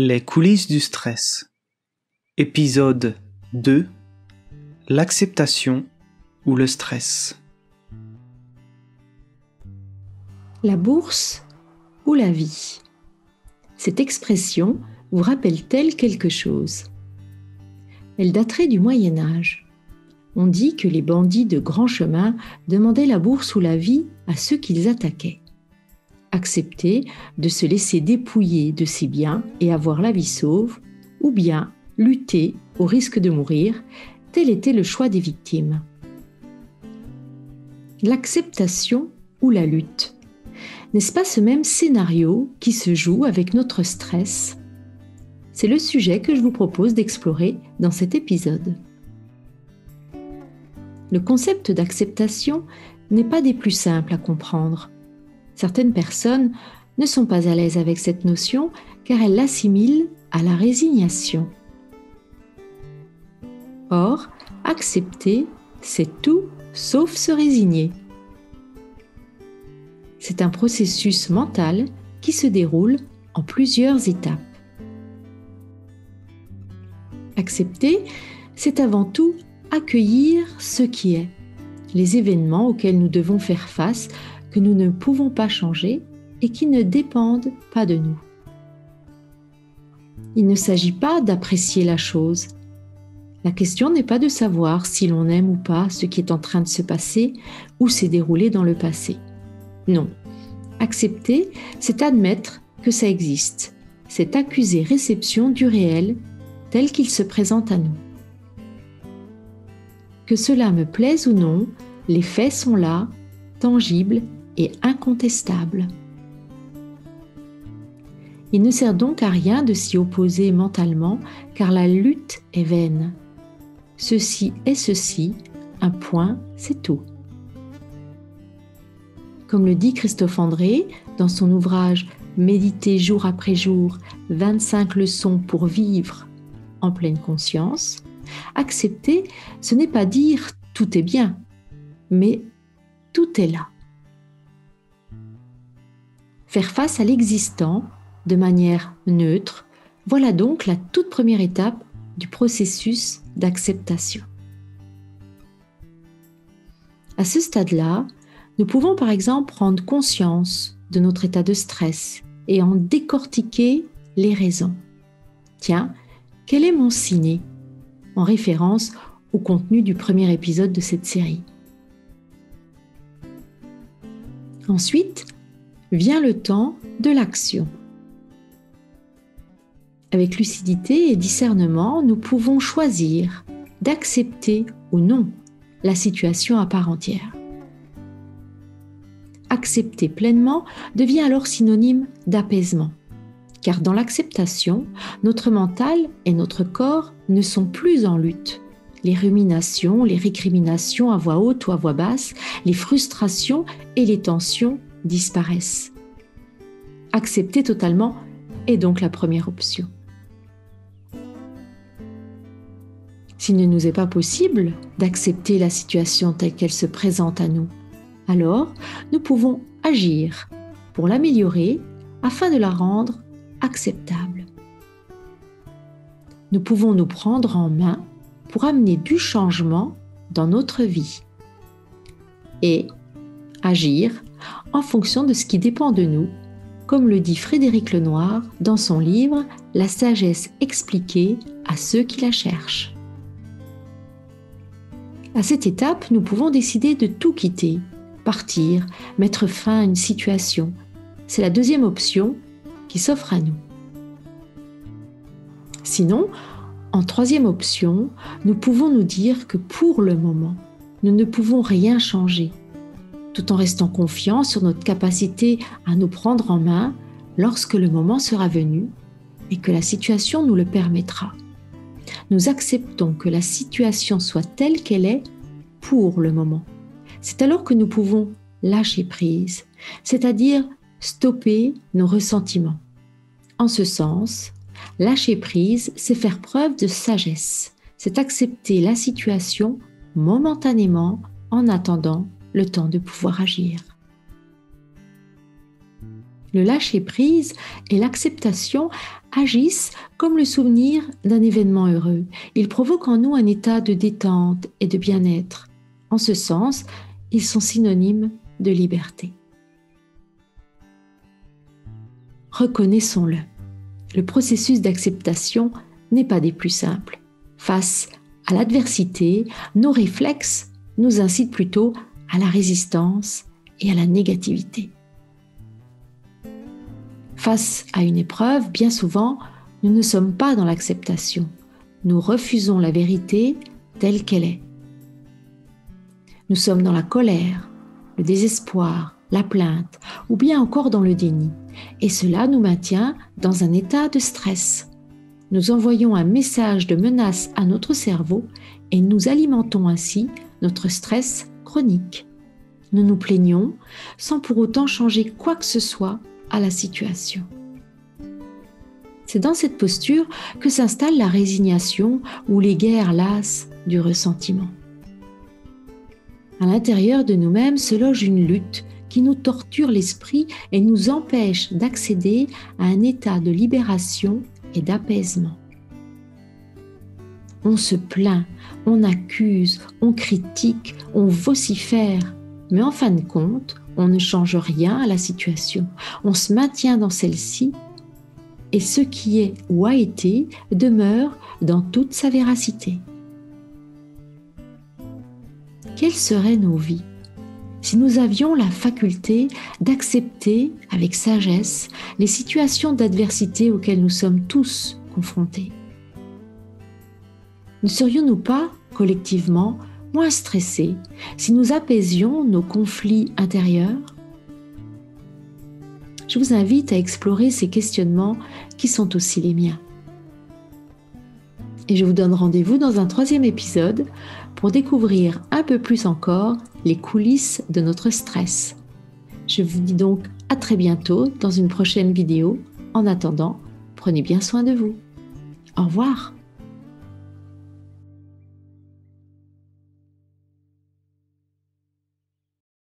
Les coulisses du stress. Épisode 2. L'acceptation ou le stress. La bourse ou la vie. Cette expression vous rappelle-t-elle quelque chose ? Elle daterait du Moyen-Âge. On dit que les bandits de grand chemin demandaient la bourse ou la vie à ceux qu'ils attaquaient. Accepter de se laisser dépouiller de ses biens et avoir la vie sauve, ou bien lutter au risque de mourir, tel était le choix des victimes. L'acceptation ou la lutte. N'est-ce pas ce même scénario qui se joue avec notre stress ? C'est le sujet que je vous propose d'explorer dans cet épisode. Le concept d'acceptation n'est pas des plus simples à comprendre. Certaines personnes ne sont pas à l'aise avec cette notion car elles l'assimilent à la résignation. Or, accepter, c'est tout sauf se résigner. C'est un processus mental qui se déroule en plusieurs étapes. Accepter, c'est avant tout accueillir ce qui est, les événements auxquels nous devons faire face, que nous ne pouvons pas changer et qui ne dépendent pas de nous. Il ne s'agit pas d'apprécier la chose. La question n'est pas de savoir si l'on aime ou pas ce qui est en train de se passer ou s'est déroulé dans le passé. Non, accepter, c'est admettre que ça existe. C'est accuser réception du réel tel qu'il se présente à nous. Que cela me plaise ou non, les faits sont là, tangibles et incontestables. Il ne sert donc à rien de s'y opposer mentalement, car la lutte est vaine. Ceci est ceci, un point, c'est tout. Comme le dit Christophe André dans son ouvrage « Méditer jour après jour, 25 leçons pour vivre en pleine conscience », accepter, ce n'est pas dire « tout est bien », mais « tout est là ». Faire face à l'existant de manière neutre, voilà donc la toute première étape du processus d'acceptation. À ce stade-là, nous pouvons par exemple prendre conscience de notre état de stress et en décortiquer les raisons. Tiens, quel est mon ciné ? En référence au contenu du premier épisode de cette série. Ensuite, vient le temps de l'action. Avec lucidité et discernement, nous pouvons choisir d'accepter ou non la situation à part entière. Accepter pleinement devient alors synonyme d'apaisement, car dans l'acceptation, notre mental et notre corps ne sont plus en lutte. Les ruminations, les récriminations à voix haute ou à voix basse, les frustrations et les tensions disparaissent. Accepter totalement est donc la première option. S'il ne nous est pas possible d'accepter la situation telle qu'elle se présente à nous, alors nous pouvons agir pour l'améliorer afin de la rendre acceptable. Nous pouvons nous prendre en main pour amener du changement dans notre vie et agir en fonction de ce qui dépend de nous, comme le dit Frédéric Lenoir dans son livre « La sagesse expliquée à ceux qui la cherchent ». À cette étape, nous pouvons décider de tout quitter, partir, mettre fin à une situation. C'est la deuxième option qui s'offre à nous. Sinon, en troisième option, nous pouvons nous dire que pour le moment, nous ne pouvons rien changer, tout en restant confiants sur notre capacité à nous prendre en main lorsque le moment sera venu et que la situation nous le permettra. Nous acceptons que la situation soit telle qu'elle est pour le moment. C'est alors que nous pouvons lâcher prise, c'est-à-dire stopper nos ressentiments. En ce sens, lâcher prise, c'est faire preuve de sagesse, c'est accepter la situation momentanément en attendant le temps de pouvoir agir. Le lâcher-prise et l'acceptation agissent comme le souvenir d'un événement heureux. Ils provoquent en nous un état de détente et de bien-être. En ce sens, ils sont synonymes de liberté. Reconnaissons-le. Le processus d'acceptation n'est pas des plus simples. Face à l'adversité, nos réflexes nous incitent plutôt à la résistance et à la négativité. Face à une épreuve, bien souvent, nous ne sommes pas dans l'acceptation. Nous refusons la vérité telle qu'elle est. Nous sommes dans la colère, le désespoir, la plainte ou bien encore dans le déni. Et cela nous maintient dans un état de stress. Nous envoyons un message de menace à notre cerveau et nous alimentons ainsi notre stress chronique. Nous nous plaignons sans pour autant changer quoi que ce soit à la situation. C'est dans cette posture que s'installe la résignation ou les guerres lasses du ressentiment. À l'intérieur de nous-mêmes se loge une lutte qui nous torture l'esprit et nous empêche d'accéder à un état de libération et d'apaisement. On se plaint, on accuse, on critique, on vocifère, mais en fin de compte, on ne change rien à la situation. On se maintient dans celle-ci et ce qui est ou a été demeure dans toute sa véracité. Quelles seraient nos vies si nous avions la faculté d'accepter avec sagesse les situations d'adversité auxquelles nous sommes tous confrontés? Ne serions-nous pas, collectivement, moins stressés si nous apaisions nos conflits intérieurs? Je vous invite à explorer ces questionnements qui sont aussi les miens. Et je vous donne rendez-vous dans un 3e épisode pour découvrir un peu plus encore les coulisses de notre stress. Je vous dis donc à très bientôt dans une prochaine vidéo. En attendant, prenez bien soin de vous. Au revoir.